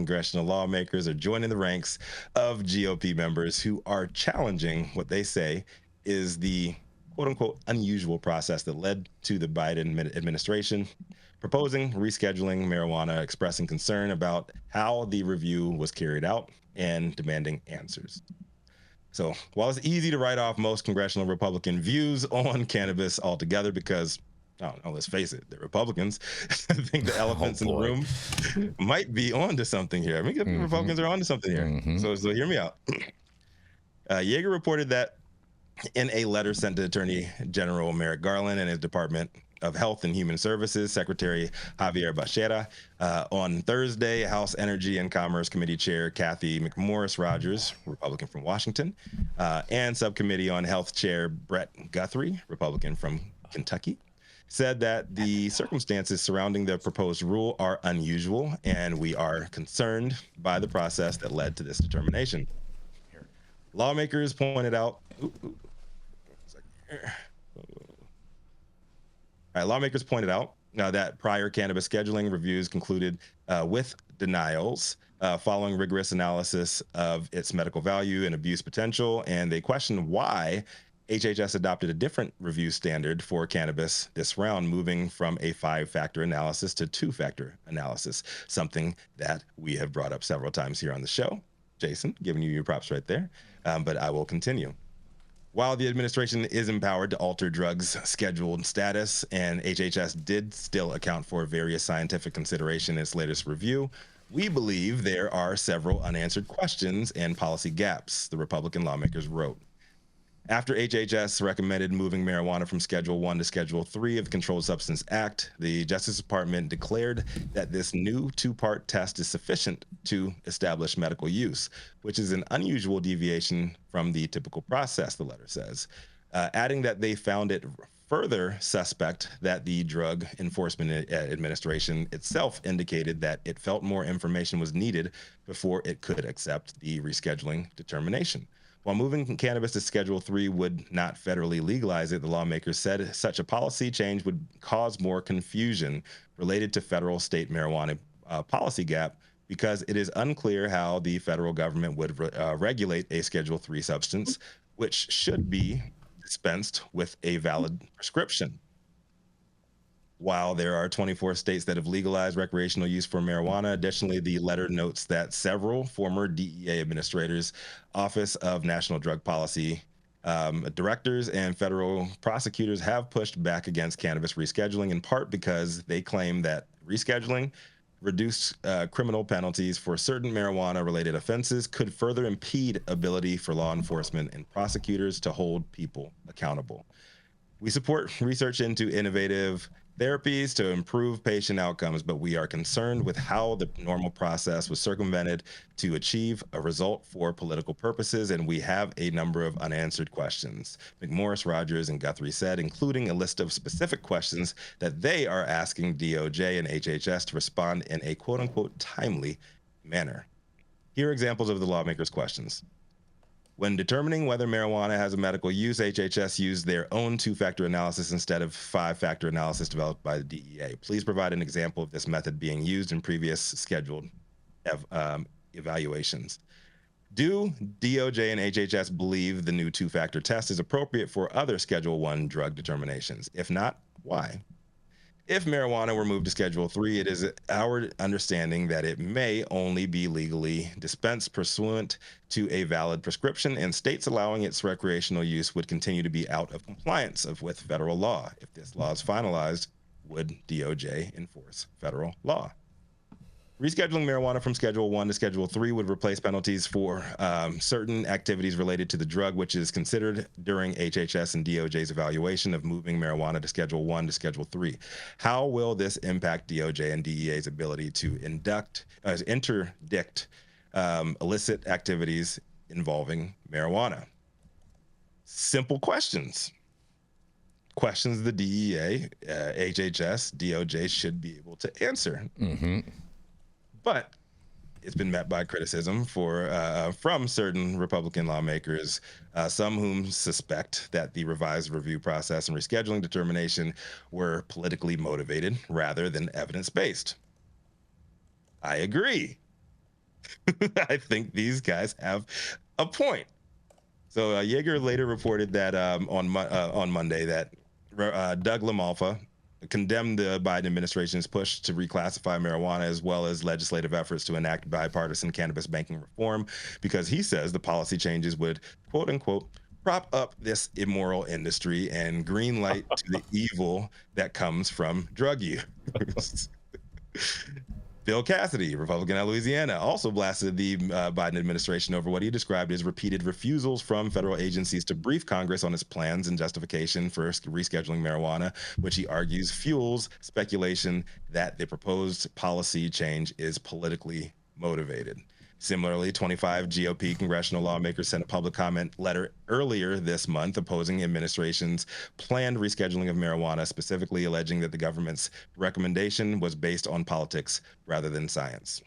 congressional lawmakers are joining the ranks of GOP members who are challenging what they say is the quote unquote unusual process that led to the Biden administration proposing rescheduling marijuana, expressing concern about how the review was carried out and demanding answers. So while it's easy to write off most congressional Republican views on cannabis altogether because, I don't know, let's face it, the Republicans, I think the elephants in the room might be onto something here. I mean, the Republicans are onto something here. So hear me out. Yeager reported that in a letter sent to Attorney General Merrick Garland and his Department of Health and Human Services Secretary Javier Becerra on Thursday, House Energy and Commerce Committee Chair Kathy McMorris Rogers, Republican from Washington, and Subcommittee on Health Chair Brett Guthrie, Republican from Kentucky, said that the circumstances surrounding the proposed rule are unusual and we are concerned by the process that led to this determination. Lawmakers pointed out lawmakers pointed out that prior cannabis scheduling reviews concluded with denials following rigorous analysis of its medical value and abuse potential, and they questioned why HHS adopted a different review standard for cannabis this round, moving from a 5-factor analysis to 2-factor analysis, something that we have brought up several times here on the show. Jason, giving you your props right there, but I will continue. While the administration is empowered to alter drugs' scheduled status, and HHS did still account for various scientific consideration in its latest review, we believe there are several unanswered questions and policy gaps, the Republican lawmakers wrote. After HHS recommended moving marijuana from Schedule 1 to Schedule 3 of the Controlled Substance Act, the Justice Department declared that this new 2-part test is sufficient to establish medical use, which is an unusual deviation from the typical process, the letter says, adding that they found it further suspect that the Drug Enforcement Administration itself indicated that it felt more information was needed before it could accept the rescheduling determination. While moving cannabis to Schedule 3 would not federally legalize it, the lawmakers said such a policy change would cause more confusion related to federal-state marijuana policy gap because it is unclear how the federal government would regulate a Schedule 3 substance, which should be dispensed with a valid prescription. While there are 24 states that have legalized recreational use for marijuana, additionally, the letter notes that several former DEA administrators, Office of National Drug Policy directors, and federal prosecutors have pushed back against cannabis rescheduling, in part because they claim that rescheduling reduced criminal penalties for certain marijuana-related offenses could further impede ability for law enforcement and prosecutors to hold people accountable. We support research into innovative therapies to improve patient outcomes, but we are concerned with how the normal process was circumvented to achieve a result for political purposes, and we have a number of unanswered questions, McMorris, Rogers, and Guthrie said, including a list of specific questions that they are asking DOJ and HHS to respond in a quote-unquote timely manner. Here are examples of the lawmakers' questions. When determining whether marijuana has a medical use, HHS used their own 2-factor analysis instead of 5-factor analysis developed by the DEA. Please provide an example of this method being used in previous scheduled evaluations. Do DOJ and HHS believe the new 2-factor test is appropriate for other Schedule 1 drug determinations? If not, why? If marijuana were moved to Schedule 3, it is our understanding that it may only be legally dispensed pursuant to a valid prescription, and states allowing its recreational use would continue to be out of compliance with federal law. If this law is finalized, would DOJ enforce federal law? Rescheduling marijuana from Schedule 1 to Schedule 3 would replace penalties for certain activities related to the drug, which is considered during HHS and DOJ's evaluation of moving marijuana to Schedule 1 to Schedule 3. How will this impact DOJ and DEA's ability to interdict illicit activities involving marijuana? Simple questions. Questions the DEA, HHS, DOJ should be able to answer. But it's been met by criticism from certain Republican lawmakers, some whom suspect that the revised review process and rescheduling determination were politically motivated rather than evidence-based. I agree. I think these guys have a point. So Yeager later reported that on Monday that Doug LaMalfa condemned the Biden administration's push to reclassify marijuana, as well as legislative efforts to enact bipartisan cannabis banking reform, because he says the policy changes would, quote unquote, prop up this immoral industry and green light to the evil that comes from drug use. Bill Cassidy, Republican of Louisiana, also blasted the Biden administration over what he described as repeated refusals from federal agencies to brief Congress on its plans and justification for rescheduling marijuana, which he argues fuels speculation that the proposed policy change is politically motivated. Similarly, 25 GOP congressional lawmakers sent a public comment letter earlier this month opposing administration's planned rescheduling of marijuana, specifically alleging that the government's recommendation was based on politics rather than science.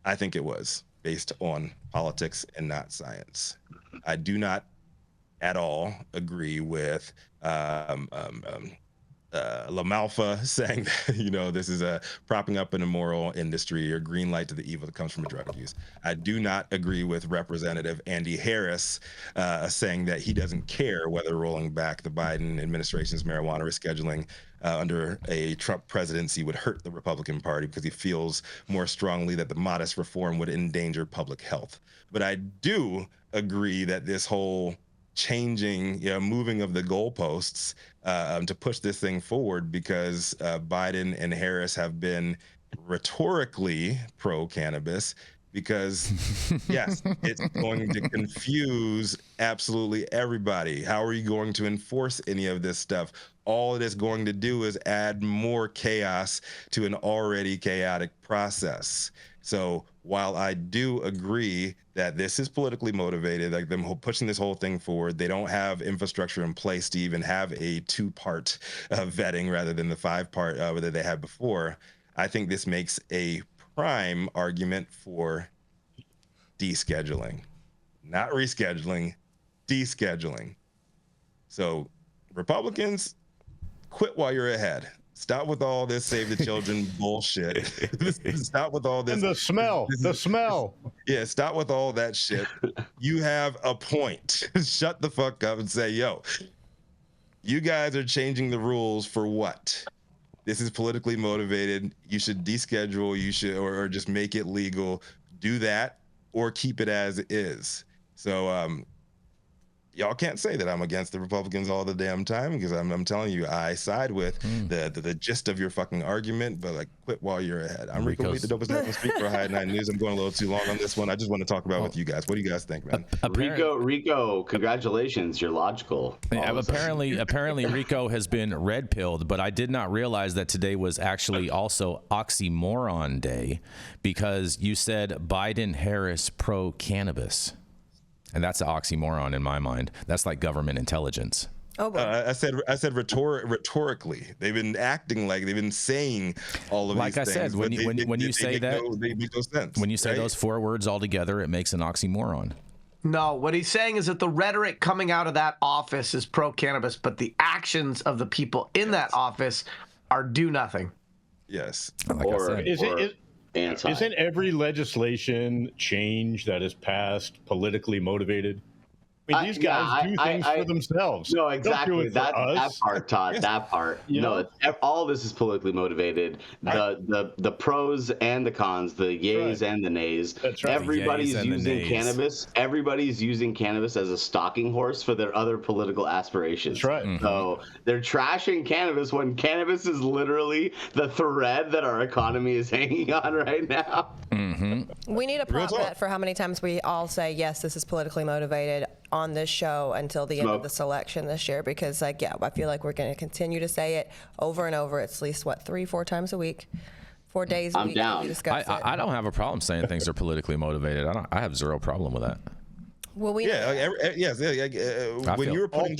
I think it was based on politics and not science. I do not at all agree with LaMalfa saying that, this is a propping up an immoral industry or green light to the evil that comes from drug use. I do not agree with Representative Andy Harris saying that he doesn't care whether rolling back the Biden administration's marijuana rescheduling under a Trump presidency would hurt the Republican Party, because he feels more strongly that the modest reform would endanger public health. But I do agree that this whole changing, moving of the goalposts to push this thing forward, because Biden and Harris have been rhetorically pro-cannabis, because yes, it's going to confuse absolutely everybody. How are you going to enforce any of this stuff? All it is going to do is add more chaos to an already chaotic process. So while I do agree that this is politically motivated, like them pushing this whole thing forward, they don't have infrastructure in place to even have a 2-part vetting rather than the 5-part that they had before. I think this makes a prime argument for descheduling, not rescheduling, descheduling. So Republicans, quit while you're ahead. Stop with all this save the children bullshit. Stop with all this. And the smell. Yeah, stop with all that shit. You have a point. Shut the fuck up and say, yo, you guys are changing the rules for what? This is politically motivated. You should deschedule, or just make it legal. Do that or keep it as it is. So y'all can't say that I'm against the Republicans all the damn time, because I'm telling you, I side with the gist of your fucking argument, but like, quit while you're ahead. I'm Rico Lamitte, the dopest man speak for High 9 News. I'm going a little too long on this one. I just want to talk about with you guys. What do you guys think, man? Rico, congratulations. You're logical. Yeah, apparently Rico has been red pilled, but I did not realize that today was actually also Oxymoron Day, because you said Biden Harris pro cannabis. And that's an oxymoron in my mind. That's like government intelligence. Oh, I said rhetorically. They've been acting like they've been saying all of these things. Like I said, when you say that, they make no sense. When you say those 4 words all together, it makes an oxymoron. No, what he's saying is that the rhetoric coming out of that office is pro-cannabis, but the actions of the people in that office are do nothing. Yes. Like isn't every legislation change that is passed politically motivated? I mean, these guys do things for themselves. No, exactly. That part, Todd. That part. All this is politically motivated. The pros and the cons, the yays and the nays. That's right. Everybody's using cannabis. Everybody's using cannabis as a stalking horse for their other political aspirations. That's right. Mm-hmm. So they're trashing cannabis when cannabis is literally the thread that our economy is hanging on right now. Mm-hmm. We need a prop bet for how many times we all say, yes, this is politically motivated on this show until the end of this election this year, because I feel like we're going to continue to say it over and over. It's at least 3-4 times a week, 4 days a week. I'm down. I don't have a problem saying things are politically motivated. I have zero problem with that. Well, when you were putting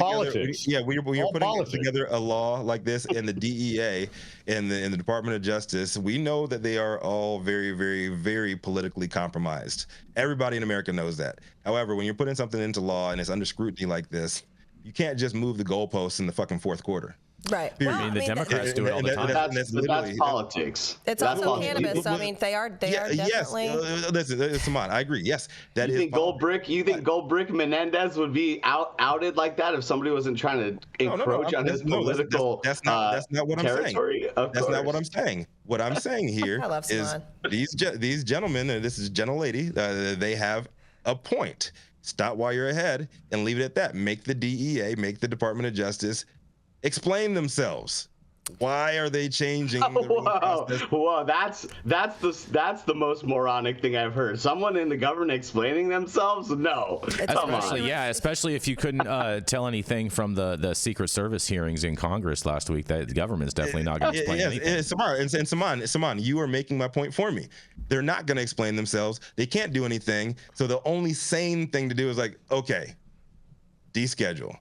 together a law like this, and the DEA and the Department of Justice, we know that they are all very, very, very politically compromised. Everybody in America knows that. However, when you're putting something into law and it's under scrutiny like this, you can't just move the goalposts in the fucking fourth quarter. Right. Well, I mean, the Democrats do it all the time. That's politics. It's also cannabis. I mean, they are definitely. Yes, listen, Saman, I agree. Yes, that you is. Think Goldbrick? You think Goldbrick Menendez would be outed like that if somebody wasn't trying to encroach on his political that's not what territory? I'm saying. That's not what I'm saying. What I'm saying here is these gentlemen, and this is gentle lady, they have a point. Stop while you're ahead and leave it at that. Make the DEA, make the Department of Justice explain themselves. Why are they changing the process? Whoa, that's the most moronic thing I've heard. Someone in the government explaining themselves? No. Especially if you couldn't tell anything from the Secret Service hearings in Congress last week. That the government's definitely not going to explain anything. Saman, you are making my point for me. They're not going to explain themselves. They can't do anything. So the only sane thing to do is like, okay, deschedule.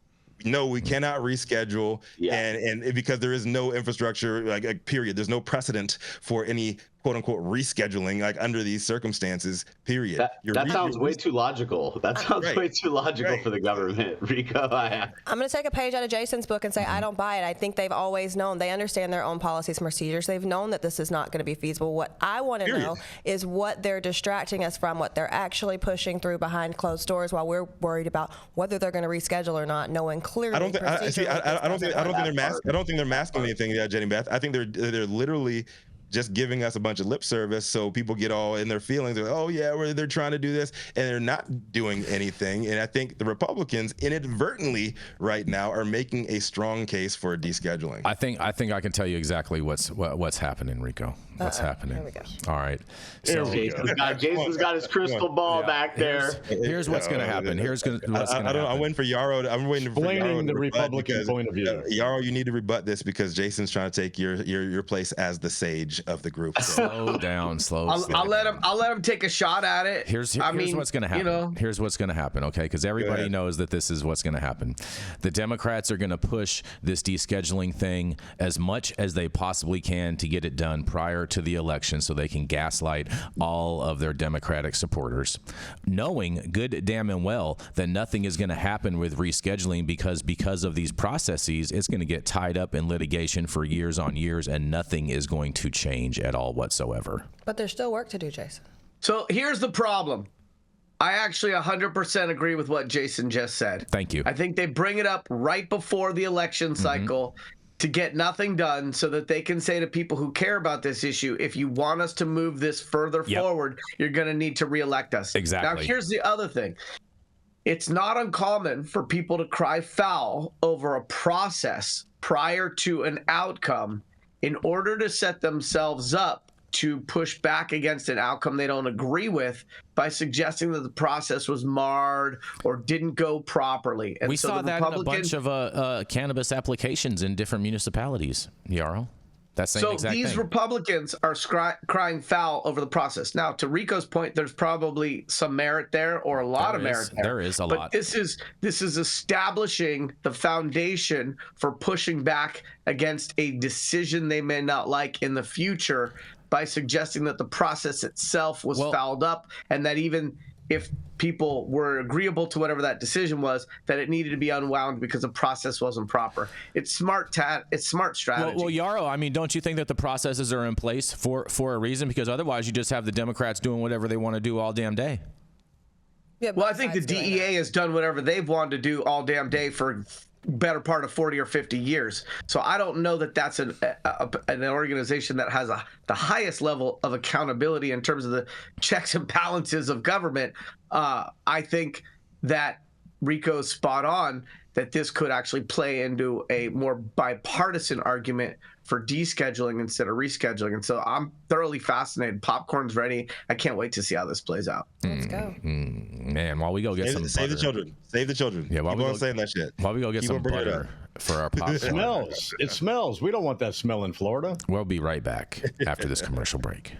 No, we cannot reschedule, and because there is no infrastructure, like period. There's no precedent for any quote unquote rescheduling, like under these circumstances. Period. That sounds way too logical. That sounds way too logical for the government, Rico. I'm going to take a page out of Jason's book and say I don't buy it. I think they've always known. They understand their own policies and procedures. They've known that this is not going to be feasible. What I want to know is what they're distracting us from, what they're actually pushing through behind closed doors while we're worried about whether they're going to reschedule or not, knowing clearly. I don't think they're masking anything, Jenny Beth. I think they're literally just giving us a bunch of lip service so people get all in their feelings. They're like, oh yeah, they're trying to do this, and they're not doing anything. And I think the Republicans inadvertently right now are making a strong case for descheduling. I think I can tell you exactly what's happening, Rico. What's happening? There we go. All right. So Jason's got his crystal ball back there. Here's what's going to happen. Here's what's going to happen. I'm waiting for Yarrow. I'm waiting for Yarrow the Republican point of view. Yarrow, you need to rebut this because Jason's trying to take your place as the sage of the group. Slow down. I'll let him take a shot at it. Here's what's going to happen. Here's what's going to happen. Okay, because everybody knows that this is what's going to happen. The Democrats are going to push this descheduling thing as much as they possibly can to get it done prior to the election so they can gaslight all of their Democratic supporters, knowing good damn and well that nothing is going to happen with rescheduling because of these processes. It's going to get tied up in litigation for years on years, and nothing is going to change at all whatsoever. But there's still work to do, Jason. So here's the problem. I actually 100% agree with what Jason just said. Thank you. I think they bring it up right before the election cycle to get nothing done so that they can say to people who care about this issue, if you want us to move this further forward, you're going to need to reelect us. Exactly. Now, here's the other thing. It's not uncommon for people to cry foul over a process prior to an outcome in order to set themselves up to push back against an outcome they don't agree with by suggesting that the process was marred or didn't go properly. And we saw that in a bunch of cannabis applications in different municipalities, Yarrow. That same exact thing. So these Republicans are crying foul over the process. Now, to Rico's point, there's probably some merit there or a lot of merit there. There is a lot. But this is establishing the foundation for pushing back against a decision they may not like in the future by suggesting that the process itself was fouled up, and that even if people were agreeable to whatever that decision was, that it needed to be unwound because the process wasn't proper. It's smart strategy. Well, Yarrow, I mean, don't you think that the processes are in place for a reason? Because otherwise you just have the Democrats doing whatever they want to do all damn day. Yeah, well, I think the DEA has done whatever they've wanted to do all damn day for better part of 40 or 50 years. So I don't know that that's an organization that has the highest level of accountability in terms of the checks and balances of government. I think that Rico's spot on that this could actually play into a more bipartisan argument for descheduling instead of rescheduling. And so I'm thoroughly fascinated. Popcorn's ready. I can't wait to see how this plays out. Let's go. Man, while we go get some save the children. Save the children. Yeah, while we go saying that shit. While we go get some butter for our popcorn. It smells. We don't want that smell in Florida. We'll be right back after this commercial break.